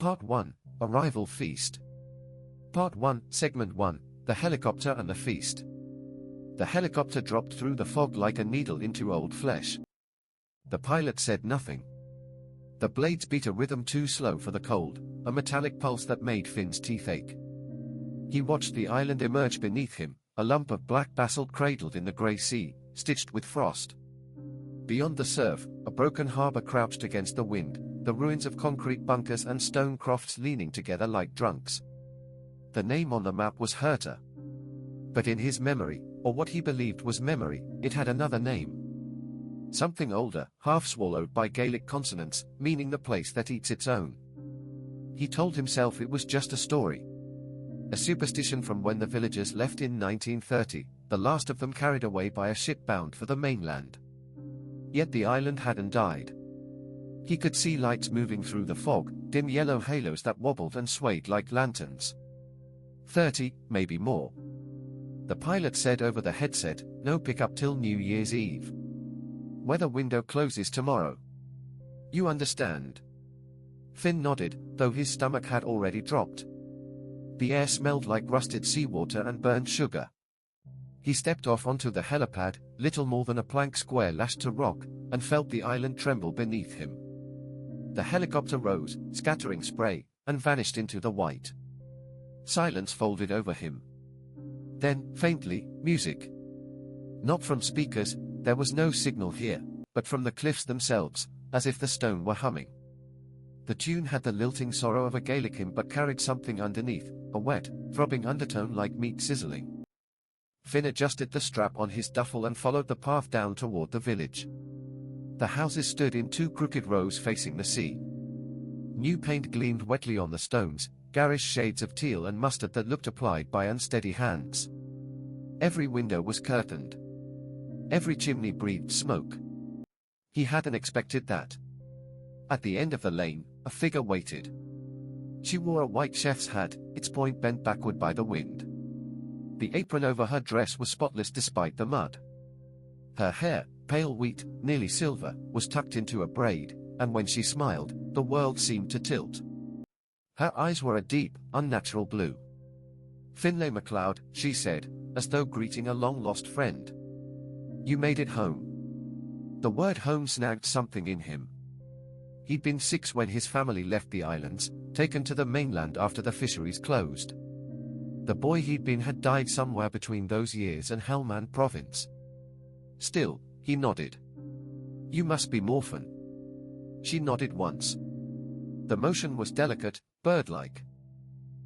Part 1, Arrival Feast. Part 1, Segment 1, The Helicopter and the Feast. The helicopter dropped through the fog like a needle into old flesh. The pilot said nothing. The blades beat a rhythm too slow for the cold, a metallic pulse that made Finn's teeth ache. He watched the island emerge beneath him, a lump of black basalt cradled in the grey sea, stitched with frost. Beyond the surf, a broken harbor crouched against the wind, the ruins of concrete bunkers and stone crofts leaning together like drunks. The name on the map was Herta. But in his memory, or what he believed was memory, it had another name. Something older, half-swallowed by Gaelic consonants, meaning the place that eats its own. He told himself it was just a story. A superstition from when the villagers left in 1930, the last of them carried away by a ship bound for the mainland. Yet the island hadn't died. He could see lights moving through the fog, dim yellow halos that wobbled and swayed like lanterns. 30, maybe more. The pilot said over the headset, "No pickup till New Year's Eve. Weather window closes tomorrow. You understand?" Finn nodded, though his stomach had already dropped. The air smelled like rusted seawater and burnt sugar. He stepped off onto the helipad, little more than a plank square lashed to rock, and felt the island tremble beneath him. The helicopter rose, scattering spray, and vanished into the white. Silence folded over him. Then, faintly, music. Not from speakers, there was no signal here, but from the cliffs themselves, as if the stone were humming. The tune had the lilting sorrow of a Gaelic hymn but carried something underneath, a wet, throbbing undertone like meat sizzling. Finn adjusted the strap on his duffel and followed the path down toward the village. The houses stood in two crooked rows facing the sea. New paint gleamed wetly on the stones, garish shades of teal and mustard that looked applied by unsteady hands. Every window was curtained. Every chimney breathed smoke. He hadn't expected that. At the end of the lane, a figure waited. She wore a white chef's hat, its point bent backward by the wind. The apron over her dress was spotless despite the mud. Her hair, pale wheat, nearly silver, was tucked into a braid, and when she smiled, the world seemed to tilt. Her eyes were a deep, unnatural blue. "Finlay MacLeod," she said, as though greeting a long-lost friend. "You made it home." The word home snagged something in him. He'd been 6 when his family left the islands, taken to the mainland after the fisheries closed. The boy he'd been had died somewhere between those years and Helmand province. Still, he nodded. "You must be Morphin." She nodded once. The motion was delicate, bird-like.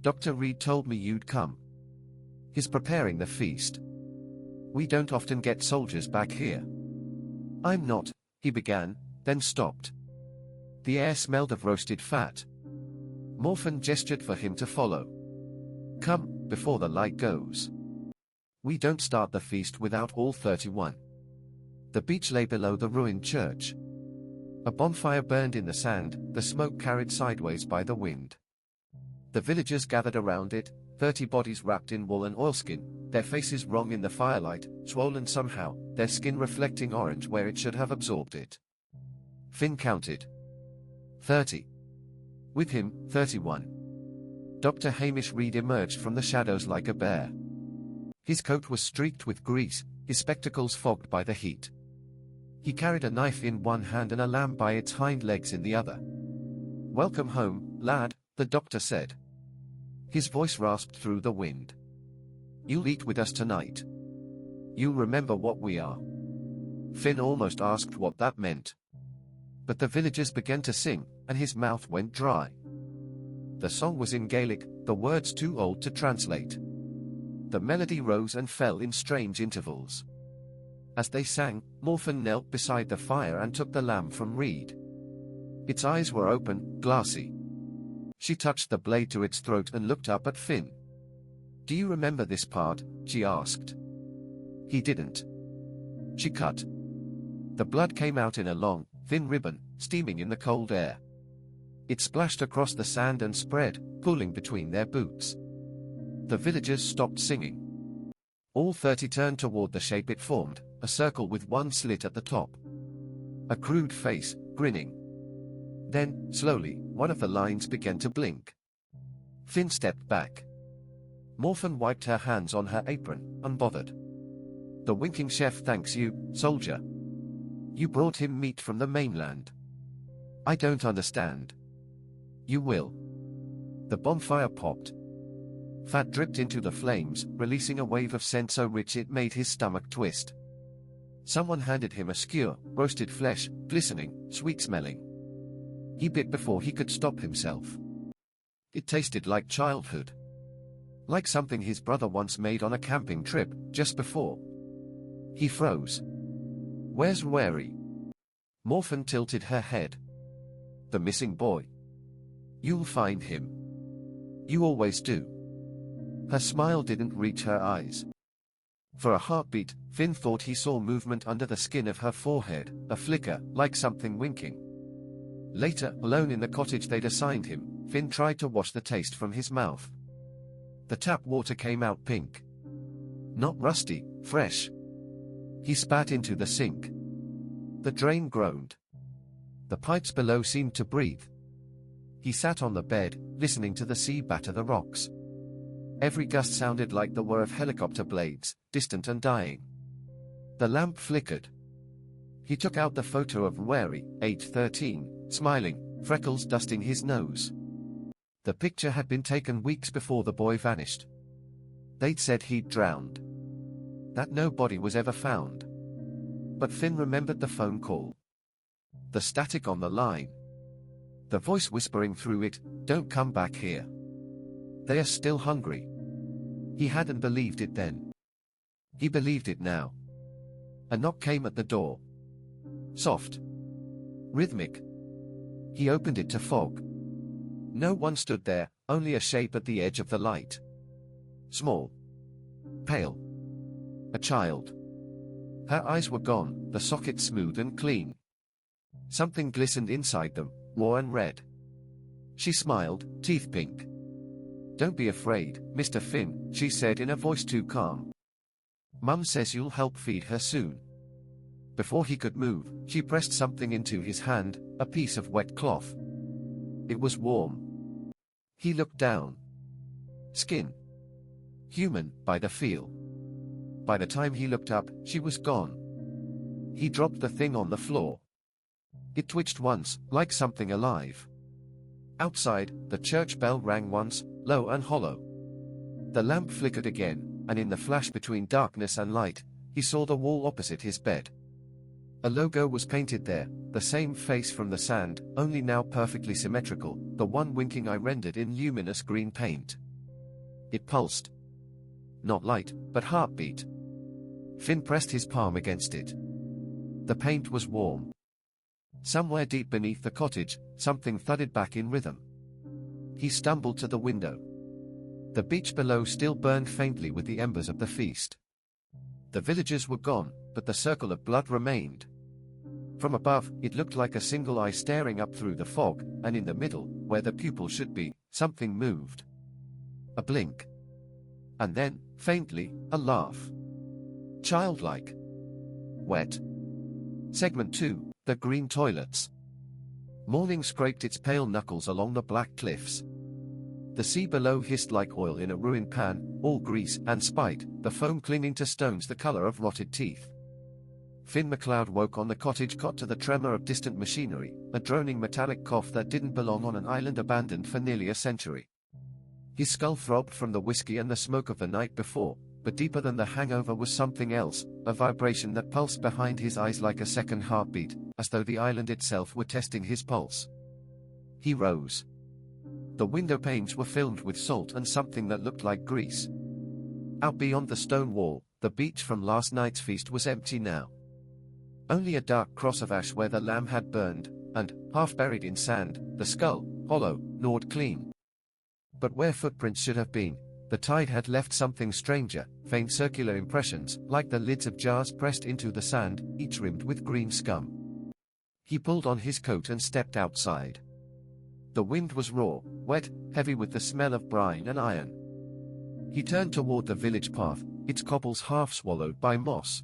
"Dr. Reed told me you'd come. He's preparing the feast. We don't often get soldiers back here." "I'm not," he began, then stopped. The air smelled of roasted fat. Morphin gestured for him to follow. "Come, before the light goes. We don't start the feast without all 31. The beach lay below the ruined church. A bonfire burned in the sand, the smoke carried sideways by the wind. The villagers gathered around it, 30 bodies wrapped in wool and oilskin, their faces wrung in the firelight, swollen somehow, their skin reflecting orange where it should have absorbed it. Finn counted. 30. With him, 31. Dr. Hamish Reed emerged from the shadows like a bear. His coat was streaked with grease, his spectacles fogged by the heat. He carried a knife in one hand and a lamb by its hind legs in the other. "Welcome home, lad," the doctor said. His voice rasped through the wind. "You'll eat with us tonight. You'll remember what we are." Finn almost asked what that meant. But the villagers began to sing, and his mouth went dry. The song was in Gaelic, the words too old to translate. The melody rose and fell in strange intervals. As they sang, Morphin knelt beside the fire and took the lamb from Reed. Its eyes were open, glassy. She touched the blade to its throat and looked up at Finn. "Do you remember this part?" she asked. He didn't. She cut. The blood came out in a long, thin ribbon, steaming in the cold air. It splashed across the sand and spread, pooling between their boots. The villagers stopped singing. All 30 turned toward the shape it formed, a circle with one slit at the top. A crude face, grinning. Then, slowly, one of the lines began to blink. Finn stepped back. Morphin wiped her hands on her apron, unbothered. The winking chef thanks you, soldier. You brought him meat from the mainland. I don't understand. You will. The bonfire popped. Fat dripped into the flames, releasing a wave of scent so rich it made his stomach twist. Someone handed him a skewer, roasted flesh, glistening, sweet-smelling. He bit before he could stop himself. It tasted like childhood. Like something his brother once made on a camping trip, just before. He froze. Where's Wary? Morphin tilted her head. The missing boy. You'll find him. You always do. Her smile didn't reach her eyes. For a heartbeat, Finn thought he saw movement under the skin of her forehead, a flicker, like something winking. Later, alone in the cottage they'd assigned him, Finn tried to wash the taste from his mouth. The tap water came out pink. Not rusty, fresh. He spat into the sink. The drain groaned. The pipes below seemed to breathe. He sat on the bed, listening to the sea batter the rocks. Every gust sounded like the whir of helicopter blades, distant and dying. The lamp flickered. He took out the photo of Wary, age 13, smiling, freckles dusting his nose. The picture had been taken weeks before the boy vanished. They'd said he'd drowned. That no body was ever found. But Finn remembered the phone call. The static on the line. The voice whispering through it, "Don't come back here. They are still hungry." He hadn't believed it then. He believed it now. A knock came at the door. Soft. Rhythmic. He opened it to fog. No one stood there, only a shape at the edge of the light. Small. Pale. A child. Her eyes were gone, the sockets smooth and clean. Something glistened inside them, raw and red. She smiled, teeth pink. "Don't be afraid, Mr. Finn," she said in a voice too calm. "Mum says you'll help feed her soon." Before he could move, she pressed something into his hand, a piece of wet cloth. It was warm. He looked down. Skin. Human, by the feel. By the time he looked up, she was gone. He dropped the thing on the floor. It twitched once, like something alive. Outside, the church bell rang once, low and hollow. The lamp flickered again, and in the flash between darkness and light, he saw the wall opposite his bed. A logo was painted there, the same face from the sand, only now perfectly symmetrical, the one winking eye rendered in luminous green paint. It pulsed. Not light, but heartbeat. Finn pressed his palm against it. The paint was warm. Somewhere deep beneath the cottage, something thudded back in rhythm. He stumbled to the window. The beach below still burned faintly with the embers of the feast. The villagers were gone, but the circle of blood remained. From above, it looked like a single eye staring up through the fog, and in the middle, where the pupil should be, something moved. A blink. And then, faintly, a laugh. Childlike. Wet. Segment 2, the green toilets. Morning scraped its pale knuckles along the black cliffs. The sea below hissed like oil in a ruined pan, all grease and spite, the foam clinging to stones the color of rotted teeth. Finn McLeod woke on the cottage cot to the tremor of distant machinery, a droning metallic cough that didn't belong on an island abandoned for nearly a century. His skull throbbed from the whiskey and the smoke of the night before, but deeper than the hangover was something else, a vibration that pulsed behind his eyes like a second heartbeat, as though the island itself were testing his pulse. He rose. The window panes were filled with salt and something that looked like grease. Out beyond the stone wall, the beach from last night's feast was empty now. Only a dark cross of ash where the lamb had burned, and, half buried in sand, the skull, hollow, gnawed clean. But where footprints should have been, the tide had left something stranger, faint circular impressions, like the lids of jars pressed into the sand, each rimmed with green scum. He pulled on his coat and stepped outside. The wind was raw, wet, heavy with the smell of brine and iron. He turned toward the village path, its cobbles half swallowed by moss.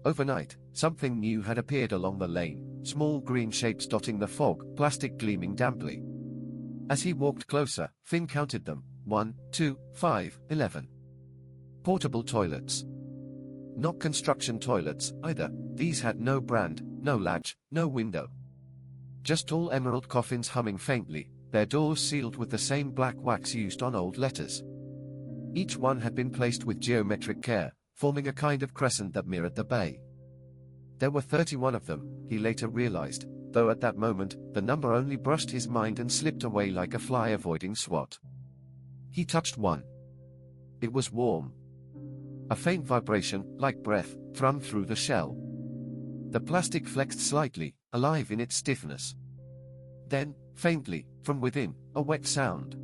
Overnight, something new had appeared along the lane, small green shapes dotting the fog, plastic gleaming damply. As he walked closer, Finn counted them: 1, 2, 5, 11. Portable toilets. Not construction toilets, either. These had no brand, no latch, no window. Just tall emerald coffins humming faintly, their doors sealed with the same black wax used on old letters. Each one had been placed with geometric care, forming a kind of crescent that mirrored the bay. There were 31 of them, he later realized, though at that moment, the number only brushed his mind and slipped away like a fly avoiding swat. He touched one. It was warm. A faint vibration, like breath, thrummed through the shell. The plastic flexed slightly, alive in its stiffness. Then, faintly, from within, a wet sound.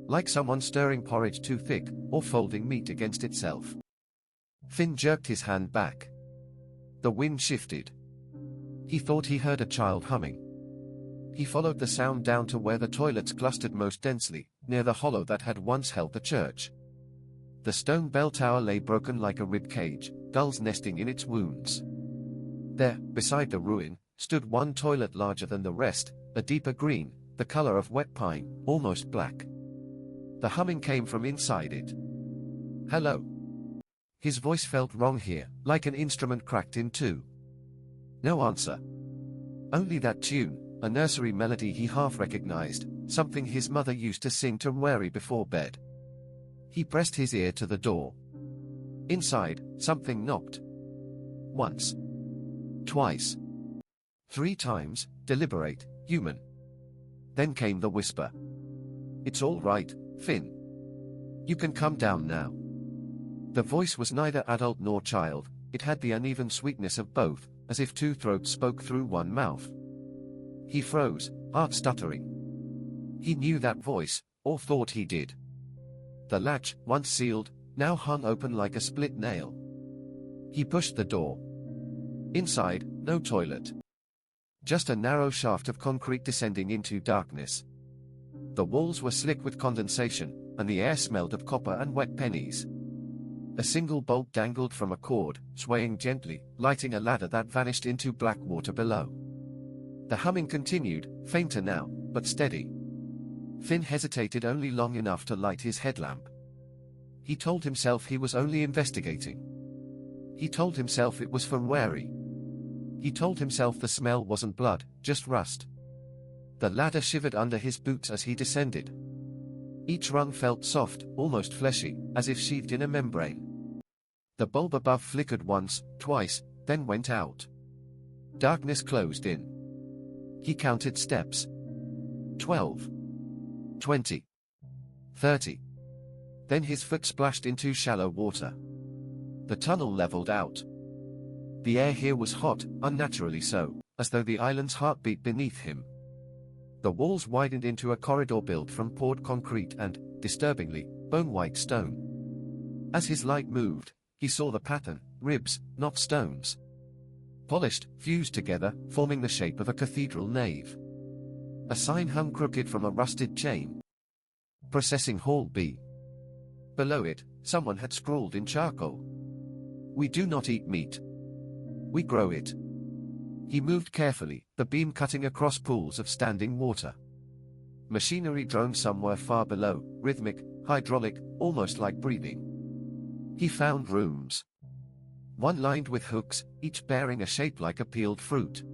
Like someone stirring porridge too thick, or folding meat against itself. Finn jerked his hand back. The wind shifted. He thought he heard a child humming. He followed the sound down to where the toilets clustered most densely, near the hollow that had once held the church. The stone bell tower lay broken like a rib cage, gulls nesting in its wounds. There, beside the ruin, stood one toilet larger than the rest, a deeper green, the color of wet pine, almost black. The humming came from inside it. "Hello." His voice felt wrong here, like an instrument cracked in two. No answer. Only that tune, a nursery melody he half recognized, something his mother used to sing to Mary before bed. He pressed his ear to the door. Inside, something knocked. Once. Twice. 3 times, deliberate, human. Then came the whisper. "It's all right, Finn. You can come down now." The voice was neither adult nor child, it had the uneven sweetness of both, as if 2 throats spoke through one mouth. He froze, heart stuttering. He knew that voice, or thought he did. The latch, once sealed, now hung open like a split nail. He pushed the door. Inside, no toilet. Just a narrow shaft of concrete descending into darkness. The walls were slick with condensation, and the air smelled of copper and wet pennies. A single bolt dangled from a cord, swaying gently, lighting a ladder that vanished into black water below. The humming continued, fainter now, but steady. Finn hesitated only long enough to light his headlamp. He told himself he was only investigating. He told himself it was for Mary. He told himself the smell wasn't blood, just rust. The ladder shivered under his boots as he descended. Each rung felt soft, almost fleshy, as if sheathed in a membrane. The bulb above flickered once, twice, then went out. Darkness closed in. He counted steps. 12. 20. 30. Then his foot splashed into shallow water. The tunnel leveled out. The air here was hot, unnaturally so, as though the island's heart beat beneath him. The walls widened into a corridor built from poured concrete and, disturbingly, bone-white stone. As his light moved, he saw the pattern: ribs, not stones. Polished, fused together, forming the shape of a cathedral nave. A sign hung crooked from a rusted chain. Processing Hall B. Below it, someone had scrawled in charcoal. "We do not eat meat. We grow it." He moved carefully, the beam cutting across pools of standing water. Machinery droned somewhere far below, rhythmic, hydraulic, almost like breathing. He found rooms. One lined with hooks, each bearing a shape like a peeled fruit.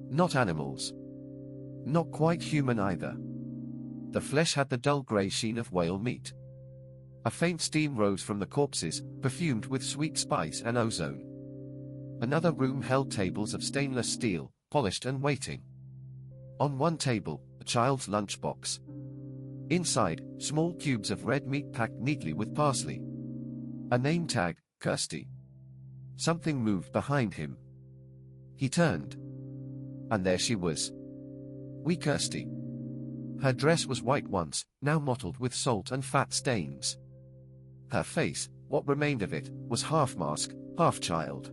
Not animals. Not quite human either. The flesh had the dull grey sheen of whale meat. A faint steam rose from the corpses, perfumed with sweet spice and ozone. Another room held tables of stainless steel, polished and waiting. On one table, a child's lunchbox. Inside, small cubes of red meat packed neatly with parsley. A name tag, Kirsty. Something moved behind him. He turned. And there she was. Wee Kirsty. Her dress was white once, now mottled with salt and fat stains. Her face, what remained of it, was half mask, half child.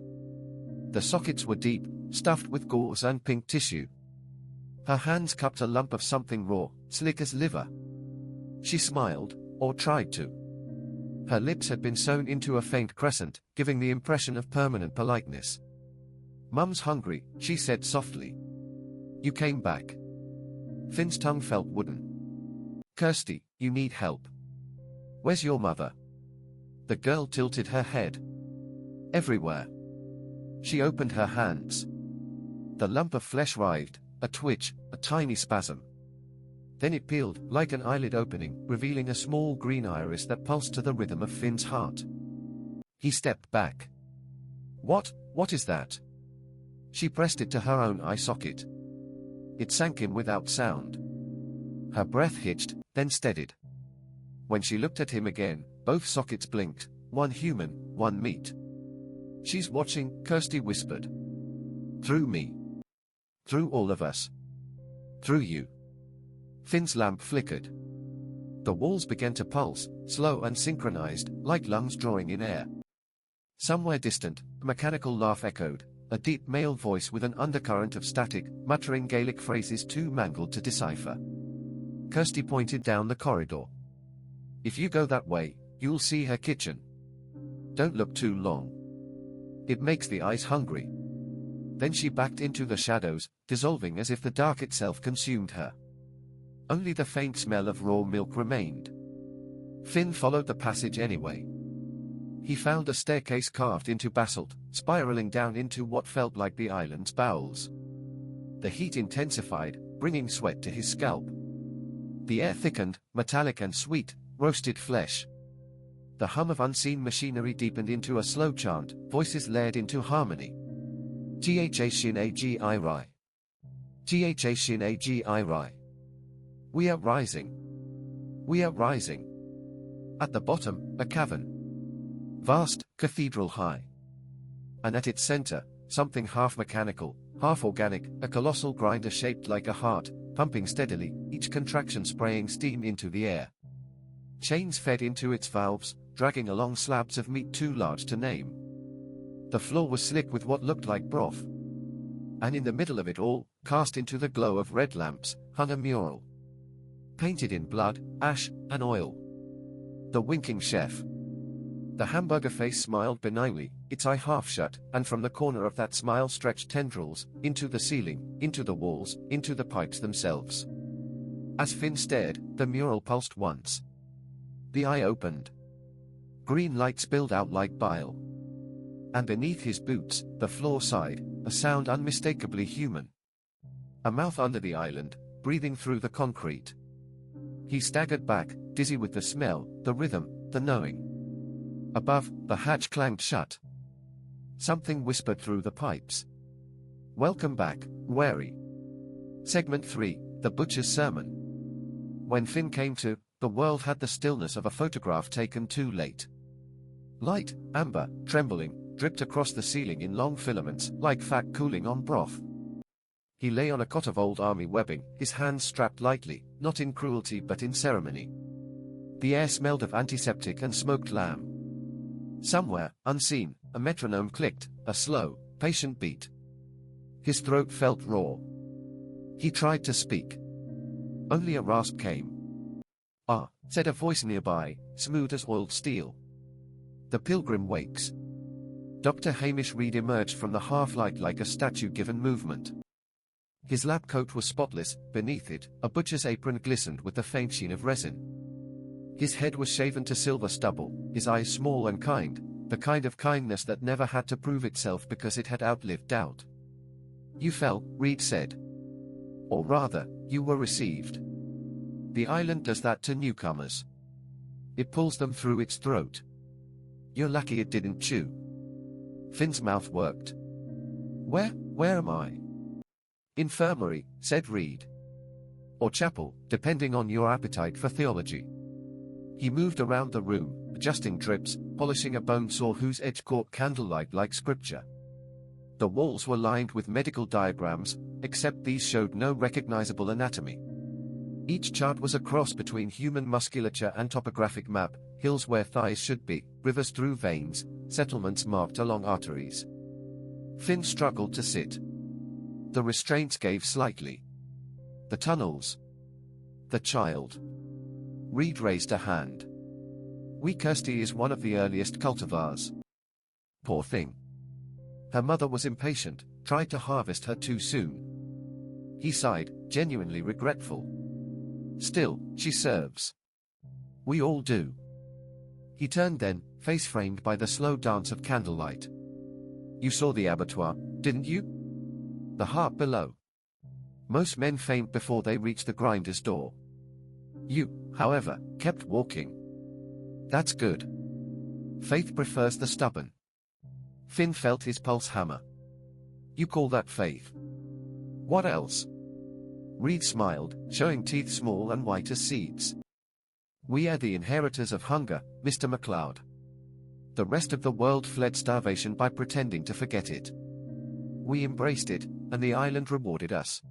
The sockets were deep, stuffed with gauze and pink tissue. Her hands cupped a lump of something raw, slick as liver. She smiled, or tried to. Her lips had been sewn into a faint crescent, giving the impression of permanent politeness. Mum's hungry, she said softly. You came back. Finn's tongue felt wooden. Kirsty, you need help. Where's your mother? The girl tilted her head. Everywhere. She opened her hands. The lump of flesh writhed, a twitch, a tiny spasm. Then it peeled, like an eyelid opening, revealing a small green iris that pulsed to the rhythm of Finn's heart. He stepped back. What is that? She pressed it to her own eye socket. It sank in without sound. Her breath hitched, then steadied. When she looked at him again, both sockets blinked, one human, one meat. She's watching, Kirsty whispered. Through me. Through all of us. Through you. Finn's lamp flickered. The walls began to pulse, slow and synchronized, like lungs drawing in air. Somewhere distant, a mechanical laugh echoed, a deep male voice with an undercurrent of static, muttering Gaelic phrases too mangled to decipher. Kirsty pointed down the corridor. If you go that way, you'll see her kitchen. Don't look too long. It makes the eyes hungry. Then she backed into the shadows, dissolving as if the dark itself consumed her. Only the faint smell of raw milk remained. Finn followed the passage anyway. He found a staircase carved into basalt, spiraling down into what felt like the island's bowels. The heat intensified, bringing sweat to his scalp. The air thickened, metallic and sweet, roasted flesh. The hum of unseen machinery deepened into a slow chant, voices layered into harmony. Gha shin agi rai. Gha shin agi rai. We are rising. We are rising. At the bottom, a cavern. Vast, cathedral high. And at its center, something half mechanical, half organic, a colossal grinder shaped like a heart, pumping steadily, each contraction spraying steam into the air. Chains fed into its valves, dragging along slabs of meat too large to name. The floor was slick with what looked like broth. And in the middle of it all, cast into the glow of red lamps, hung a mural. Painted in blood, ash, and oil. The winking chef. The hamburger face smiled benignly, its eye half shut, and from the corner of that smile stretched tendrils, into the ceiling, into the walls, into the pipes themselves. As Finn stared, the mural pulsed once. The eye opened. Green light spilled out like bile. And beneath his boots, the floor sighed, a sound unmistakably human. A mouth under the island, breathing through the concrete. He staggered back, dizzy with the smell, the rhythm, the knowing. Above, the hatch clanged shut. Something whispered through the pipes. Welcome back, wary. Segment 3, The Butcher's Sermon. When Finn came to, the world had the stillness of a photograph taken too late. Light, amber, trembling, dripped across the ceiling in long filaments, like fat cooling on broth. He lay on a cot of old army webbing, his hands strapped lightly, not in cruelty but in ceremony. The air smelled of antiseptic and smoked lamb. Somewhere, unseen, a metronome clicked, a slow, patient beat. His throat felt raw. He tried to speak. Only a rasp came. Ah, said a voice nearby, smooth as oiled steel. The pilgrim wakes. Dr. Hamish Reed emerged from the half-light like a statue given movement. His lab coat was spotless, beneath it, a butcher's apron glistened with the faint sheen of resin. His head was shaven to silver stubble, his eyes small and kind, the kind of kindness that never had to prove itself because it had outlived doubt. You fell, Reed said. Or rather, you were received. The island does that to newcomers. It pulls them through its throat. You're lucky it didn't chew. Finn's mouth worked. Where am I? Infirmary, said Reed. Or chapel, depending on your appetite for theology. He moved around the room, adjusting drips, polishing a bone saw whose edge caught candlelight like scripture. The walls were lined with medical diagrams, except these showed no recognizable anatomy. Each chart was a cross between human musculature and topographic map, hills where thighs should be, rivers through veins, settlements marked along arteries. Finn struggled to sit. The restraints gave slightly. The tunnels. The child. Reed raised a hand. Kirsty is one of the earliest cultivars. Poor thing. Her mother was impatient, tried to harvest her too soon. He sighed, genuinely regretful. Still, she serves. We all do. He turned then, face framed by the slow dance of candlelight. You saw the abattoir, didn't you? The heart below. Most men faint before they reach the grinder's door. You, however, kept walking. That's good. Faith prefers the stubborn. Finn felt his pulse hammer. You call that faith? What else? Reed smiled, showing teeth small and white as seeds. We are the inheritors of hunger, Mr. MacLeod. The rest of the world fled starvation by pretending to forget it. We embraced it, and the island rewarded us.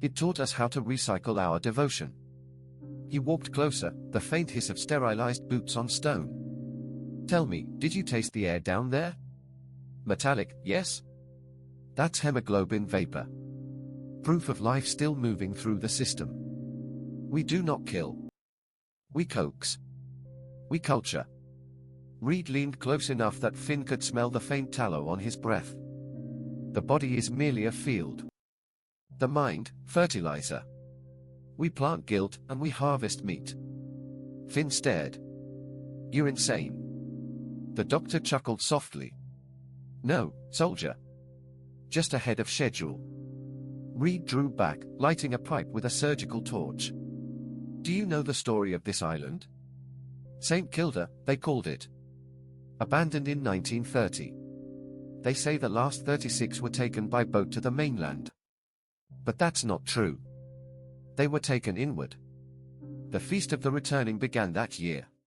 It taught us how to recycle our devotion. He walked closer, the faint hiss of sterilized boots on stone. Tell me, did you taste the air down there? Metallic, yes? That's hemoglobin vapor. Proof of life still moving through the system. We do not kill. We coax. We culture. Reed leaned close enough that Finn could smell the faint tallow on his breath. The body is merely a field. The mind, fertilizer. We plant guilt and we harvest meat. Finn stared. You're insane. The doctor chuckled softly. No, soldier. Just ahead of schedule. Reed drew back, lighting a pipe with a surgical torch. Do you know the story of this island? St. Kilda, they called it. Abandoned in 1930. They say the last 36 were taken by boat to the mainland. But that's not true. They were taken inward. The Feast of the Returning began that year.